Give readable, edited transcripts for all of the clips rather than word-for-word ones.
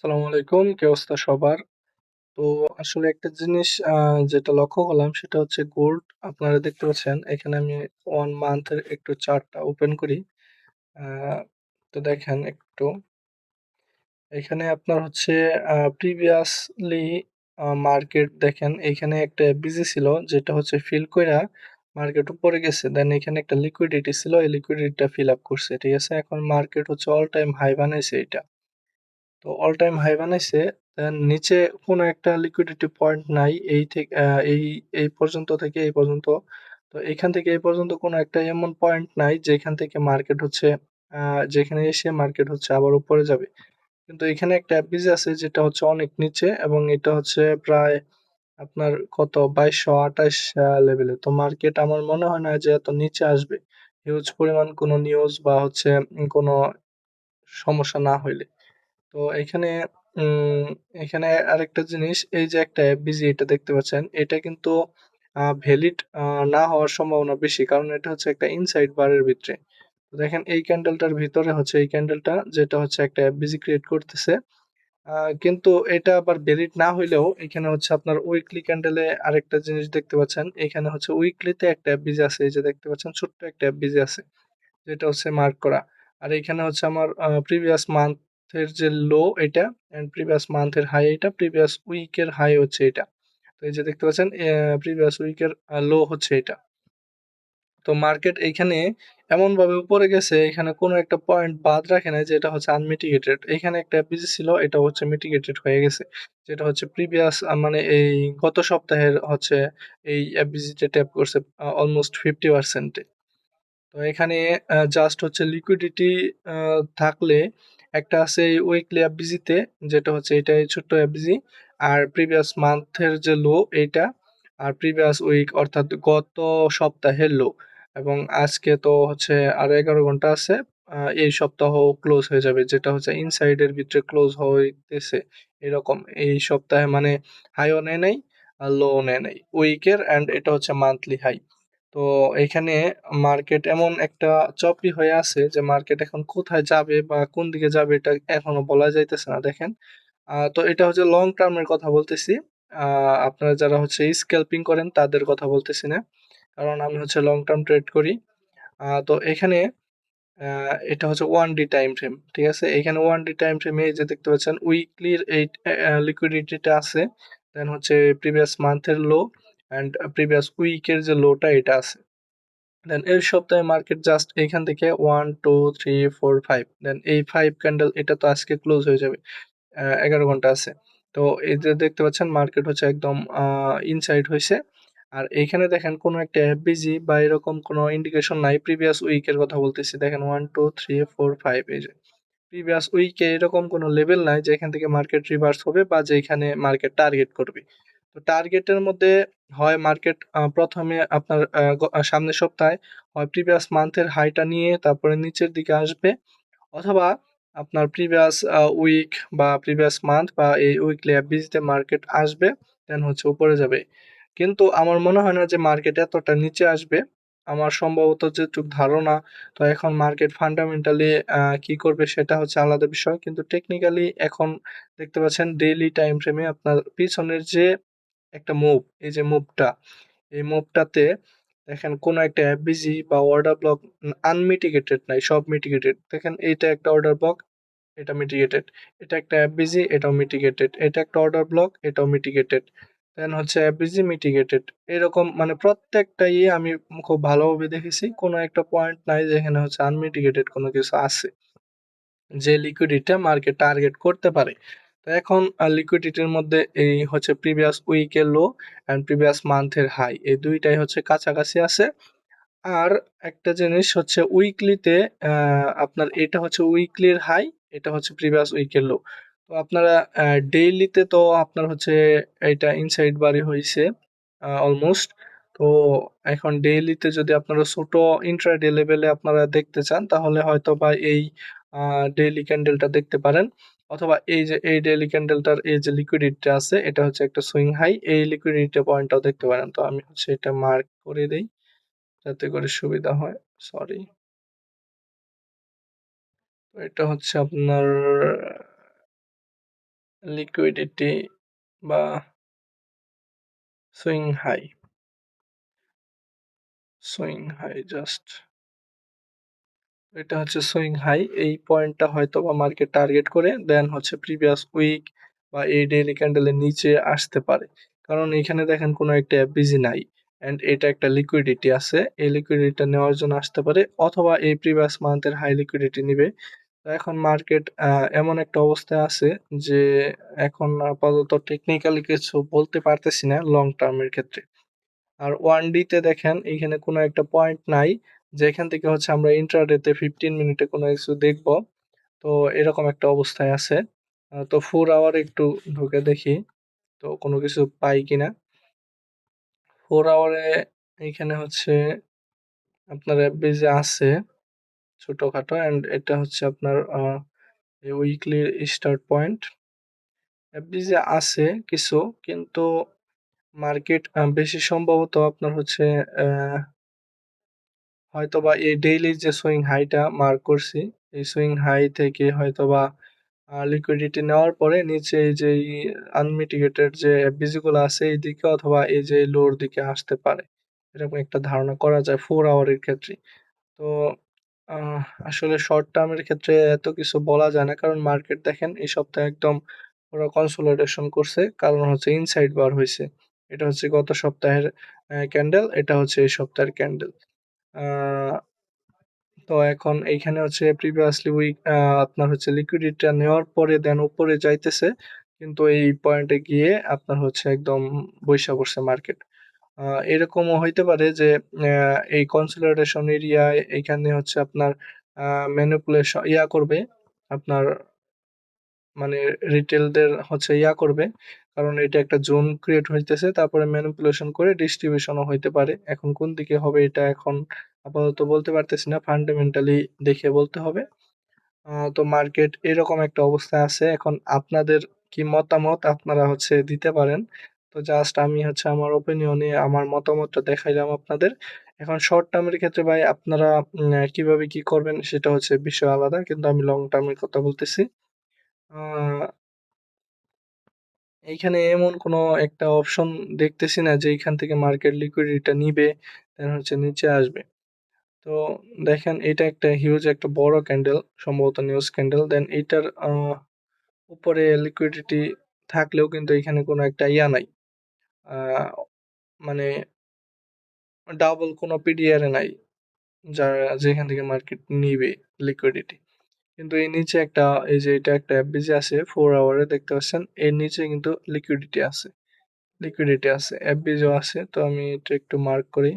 আসসালামু আলাইকুম। কি অবস্থা সবার? তো আসলে একটা জিনিস যেটা লক্ষ্য করলাম সেটা হচ্ছে গোল্ড। আপনারা দেখতে পাচ্ছেন এখানে আমি 1 মান্থ এর একটু চার্টটা ওপেন করি। আ তো দেখেন একটু এখানে আপনার হচ্ছে প্রিভিয়াসলি মার্কেট দেখেন এখানে একটা বিজি ছিল যেটা হচ্ছে ফিল কইরা মার্কেট উপরে গেছে। দেন এখানে একটা লিকুইডিটি ছিল, এই লিকুইডিটিটা ফিল আপ করছে। ঠিক আছে? এখন মার্কেট হচ্ছে অল টাইম হাই বানাইছে এটা। তো অল টাইম হাই বানাইছে। দেন নিচে কোনো একটা লিকুইডিটি পয়েন্ট নাই এই পর্যন্ত থেকে এই পর্যন্ত। তো এখান থেকে এই পর্যন্ত কোনো একটা এমন পয়েন্ট নাই যেখান থেকে মার্কেট হচ্ছে যেখানে এসে মার্কেট হচ্ছে আবার উপরে যাবে। কিন্তু এখানে একটা অ্যাপ আছে যেটা হচ্ছে অনেক নিচে এবং এটা হচ্ছে প্রায় আপনার কত 2228 লেভেলে। তো মার্কেট আমার মনে হয় না যে এত নিচে আসবে। হিউজ পরিমাণ কোনো নিউজ বা হচ্ছে কোনো সমস্যা না হইলে। তো উম এখানে আরেকটা জিনিস, এই যে একটা এফবিজি এটা দেখতে পাচ্ছেন, এটা কিন্তু ভ্যালিড না হওয়ার সম্ভাবনা বেশি। কারণ এটা হচ্ছে একটা ইনসাইড বারের ভিতরে। তো দেখেন এই ক্যান্ডেলটার ভিতরে হচ্ছে এই ক্যান্ডেলটা যেটা হচ্ছে একটা এফবিজি ক্রিয়েট করতেছে। কিন্তু এটা আবার ভ্যালিড না হইলেও এখানে হচ্ছে আপনার উইকলি ক্যান্ডেলে আরেকটা জিনিস দেখতে পাচ্ছেন। এখানে হচ্ছে উইকলিতে একটা এফবিজি আছে। এই যে দেখতে পাচ্ছেন ছোট্ট একটা এফবিজি আছে। যেটা হচ্ছে মার্ক করা। আর এখানে হচ্ছে আমার প্রিভিয়াস মান্থের যে লো এটা এন্ড প্রিভিয়াস মান্থের হাই এটা, প্রিভিয়াস উইকের হাই হচ্ছে এটা। তো এই যে দেখতে পাচ্ছেন প্রিভিয়াস উইকের লো হচ্ছে এটা। তো মার্কেট এইখানে এমনভাবে উপরে গেছে, এখানে কোনো একটা পয়েন্ট বাদ রাখে নাই যেটা হচ্ছে আনমিটিগেটেড। এখানে একটা বিজি ছিল, এটা হচ্ছে মিটিগেটেড হয়ে গেছে। যেটা হচ্ছে প্রিভিয়াস মানে এই গত সপ্তাহের হচ্ছে এই এফবিজিতে ট্যাপ করছে অলমোস্ট 50% এ। তো এখানে জাস্ট হচ্ছে লিকুইডিটি থাকলে একটা আছে এই উইকলি এফবিজিতে যেটা হচ্ছে এটাই ছোট্ট এফবিজি, আর প্রিভিয়াস মান্থের যে লো এইটা, আর প্রিভিয়াস উইক অর্থাৎ গত সপ্তাহের লো, এবং আজকে তো হচ্ছে আরো 11 ঘন্টা আছে। এই সপ্তাহ ক্লোজ হয়ে যাবে যেটা হচ্ছে ইনসাইডের ভিতরে ক্লোজ হইতেছে এরকম এই সপ্তাহে, মানে হাইও নেয় নাই আর লো নেয় নাই উইকের, অ্যান্ড এটা হচ্ছে মান্থলি হাই। তো এখানে মার্কেট এমন একটা চপি হয়ে আছে যে মার্কেট এখন কোথায় যাবে বা কোন দিকে যাবে এটা এখনো বলা যাইতেছে না। দেখেন তো এটা হচ্ছে লং টার্মের কথা বলতেছি। আপনারা যারা হচ্ছে স্ক্যাল্পিং করেন তাদের কথা বলতেছি না, কারণ আমি হচ্ছে লং টার্ম ট্রেড করি। তো এখানে এটা হচ্ছে 1D টাইম ফ্রেম। ঠিক আছে? এখানে 1D টাইম ফ্রেমে এই যে দেখতে পাচ্ছেন উইকলির এই লিকুইডিটিটা আছে। দেন হচ্ছে প্রিভিয়াস মান্থের লো অ্যান্ড প্রিভিয়াস উইকের যে লোটা এটা আছে। দেন এই সপ্তাহে মার্কেট জাস্ট এইখান থেকে 1 2 3 4 5, দেন এই 5 ক্যান্ডেল এটা তো আজকে ক্লোজ হয়ে যাবে। 11 ঘন্টা আছে। তো এই যে দেখতে পাচ্ছেন মার্কেট হচ্ছে একদম ইনসাইড হইছে। আর এইখানে দেখেন কোনো একটা এফবিজি বা এরকম কোনো ইন্ডিকেশন নাই। প্রিভিয়াস উইকের কথা বলতেছি। দেখেন 1 2 3 4 5, এই যে প্রিভিয়াস উইকে এরকম কোনো লেভেল নাই যেখান থেকে মার্কেট রিভার্স হবে বা যেখানে মার্কেট টার্গেট করবে। তো টার্গেটের মধ্যে হয় মার্কেট প্রথমে আপনার সামনের সপ্তাহে হয় প্রিভিয়াস মান্থের হাইটা নিয়ে তারপরে নিচের দিকে আসবে, অথবা আপনার প্রিভিয়াস উইক বা প্রিভিয়াস মান্থ বা এই উইকলি এফবিজিতে মার্কেট আসবে, দেন হচ্ছে উপরে যাবে। কিন্তু আমার মনে হয় না যে মার্কেট এতটা নিচে আসবে। আমার সম্ভবত যেটুক ধারণা, তো এখন মার্কেট ফান্ডামেন্টালি কি করবে সেটা হচ্ছে আলাদা বিষয়। কিন্তু টেকনিক্যালি এখন দেখতে পাচ্ছেন ডেইলি টাইম ফ্রেমে আপনার পিছনের যে একটা মুভ, এই যে মুভটা, এই মুভটাতে দেখেন কোন একটা এফবিজি বা অর্ডার ব্লক আনমিটিগেটেড নাই, সব মিটিগেটেড। দেখেন এইটা একটা অর্ডার ব্লক, এটা মিটিগেটেড। এটা একটা এফবিজি, এটাও মিটিগেটেড। এটা একটা অর্ডার ব্লক, এটাও মিটিগেটেড। দেন হচ্ছে এফবিজি মিটিগেটেড। এরকম মানে প্রত্যেকটাই আমি খুব ভালোভাবে দেখেছি। কোনো একটা পয়েন্ট নাই যেখানে হচ্ছে আনমিটিগেটেড কোনো কিছু আছে। যে লিকুইডিটিটা মার্কেট টার্গেট করতে পারে। তো এখন লিকুইডিটির মধ্যে এই হচ্ছে প্রিভিয়াস উইকের লো অ্যান্ড প্রিভিয়াস মান্থের হাই, এই দুইটাই হচ্ছে কাছাকাছি আছে। আর একটা জিনিস হচ্ছে উইকলিতে আপনার এটা হচ্ছে উইকলির হাই, এটা হচ্ছে প্রিভিয়াস উইকের লো। তো আপনারা ডেইলিতে তো আপনার হচ্ছে এটা ইনসাইড বারে হইছে অলমোস্ট। তো এখন ডেইলিতে যদি আপনারা ছোট ইন্ট্রাডে লেভেলে আপনারা দেখতে চান তাহলে হয়তো বা এই ডেইলি ক্যান্ডেলটা দেখতে পারেন, অথবা এই যে এই ডেইলি ক্যান্ডেলটার এই যে লিকুইডিটিটা আছে এটা হচ্ছে একটা সুইং হাই, এই লিকুইডিটি পয়েন্টটাও দেখতে পারেন। তো আমি হচ্ছে এটা মার্ক করে দেই যাতে করে সুবিধা হয়। সরি। তো এটা হচ্ছে আপনার লিকুইডিটি বা swing high, swing high just এটা হচ্ছে সুইং হাই। এই পয়েন্টটা হয়তো বা মার্কেট টার্গেট করে দেন হচ্ছে প্রিভিয়াস উইক বা এই ডেইলি ক্যান্ডেলের নিচে আসতে পারে, কারণ এখানে দেখেন কোনো একটা বিজি নাই এন্ড এটা একটা লিকুইডিটি আছে, এই লিকুইডিটিটা নেওয়ার জন্য আসতে পারে অথবা এই প্রিভিয়াস মান্থের হাই লিকুইডিটি নিবে। তো এখন মার্কেট এমন একটা অবস্থায় আছে যে এখন আপাতত টেকনিক্যালি কিছু বলতে পারতেছি না লং টার্মের ক্ষেত্রে। আর 1D তে দেখেন এইখানে কোনো একটা পয়েন্ট নাই যেখান থেকে হচ্ছে আমরা ইন্ট্রাডে তে 15 মিনিটে কোনো কিছু দেখবো। তো এরকম একটা অবস্থায় আছে। তো 4 আওয়ার একটু ঢুকে দেখি তো কোনো কিছু পাই কিনা। 4 আওয়ারে এইখানে হচ্ছে আপনার এফবিজে আছে ছোটখাটো এন্ড এটা হচ্ছে আপনার উইকলি স্টার্ট পয়েন্ট। এফবিজে আছে কিছু, কিন্তু মার্কেট বেশি সম্ভবত আপনার হচ্ছে আহ হয়তোবা এই ডেইলি যে সুইং হাইটা মার্ক করছি, এই সুইং হাই থেকে হয়তোবা লিকুইডিটি নেওয়ার পরে নিচে এই যে আনমিটিগেটেড যে এফবিজি গুলো আছে এই দিকে অথবা এই যে লোর দিকে আসতে পারে, এরকম একটা ধারণা করা যায় 4 আওয়ারের ক্ষেত্রে। তো আহ, আসলে শর্ট টার্মের ক্ষেত্রে এত কিছু বলা যায় না, কারণ মার্কেট দেখেন এই সপ্তাহে একদম পুরো কনসোলিডেশন করছে, কারণ হচ্ছে ইনসাইড বার হয়েছে। এটা হচ্ছে গত সপ্তাহের ক্যান্ডেল, এটা হচ্ছে এই সপ্তাহের ক্যান্ডেল। তো এখন এইখানে হচ্ছে প্রিভিয়াসলি উইক আপনার হচ্ছে লিকুইডিটিটা নেওয়ার পরে দেন উপরে যাইতেছে, কিন্তু এই পয়েন্টে গিয়ে আপনার হচ্ছে একদম বৈশা পড়ছে মার্কেট। এরকমও হইতে পারে যে এই কনসোলিডেশন এরিয়ায় এখানে হচ্ছে আপনার ম্যানিপুলেশন করবে আপনার, মানে রিটেলদের হচ্ছে করবে, কারণ এটা একটা জোন ক্রিয়েট হইতেছে, তারপরে ম্যানিপুলেশন করে ডিস্ট্রিবিউশনও হইতে পারে। এখন কোন দিকে হবে এটা এখন আপাতত বলতে পারতেছি না, ফান্ডামেন্টালি দেখে বলতে হবে। তো মার্কেট এরকম একটা অবস্থায় আছে। এখন আপনাদের কি মতামত আপনারা হচ্ছে দিতে পারেন। তো জাস্ট আমি হচ্ছে আমার ওপিনিয়নে আমার মতামতটা দেখাইলাম আপনাদের। এখন শর্ট টার্মের ক্ষেত্রে ভাই আপনারা কিভাবে কি করবেন সেটা হচ্ছে বিষয় আলাদা, কিন্তু আমি লং টার্মের কথা বলতেছি। আহ এইখানে এমন কোনো একটা অপশন দেখতেছি না যে এইখান থেকে মার্কেট লিকুইডিটিটা নিবে দেন হচ্ছে নিচে আসবে। তো দেখেন এটা একটা হিউজ একটা বড় ক্যান্ডেল, সম্ভবত নিউজ ক্যান্ডেল, দেন এইটার উপরে লিকুইডিটি থাকলেও কিন্তু এখানে কোনো একটা নাই, আহ, মানে ডাবল কোনো পিডিআর নাই যারা যেখান থেকে মার্কেট নিবে লিকুইডিটি। কিন্তু এই নিচে একটা, এই যে এটা একটা এফবিজি আছে 4 আওয়ারে দেখতে পাচ্ছেন, এর নিচে কিন্তু লিকুইডিটি আছে, লিকুইডিটি আছে, এফবিজিও আছে। তো আমি এটা একটু মার্ক করি,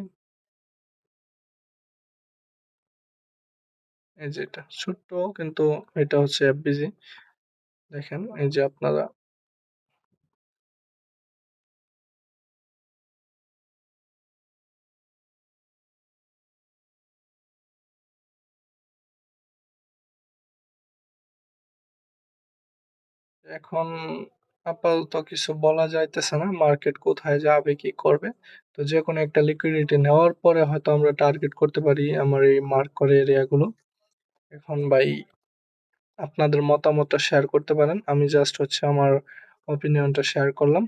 এই যে এটা ছোট্ট কিন্তু এটা হচ্ছে এফবিজি। দেখেন এই যে আপনারা এখন আপাতত কিছু বলা যাইতেছে না মার্কেট কোথায় যাবে কি করবে। তো যে কোনো একটা লিকুইডিটি নেওয়ার পরে হয়তো আমরা টার্গেট করতে পারি আমার এই মার্ক করে এরিয়াগুলো। এখন ভাই আপনাদের মতামতটা শেয়ার করতে পারেন, আমি জাস্ট হচ্ছে আমার ওপিনিয়নটা শেয়ার করলাম।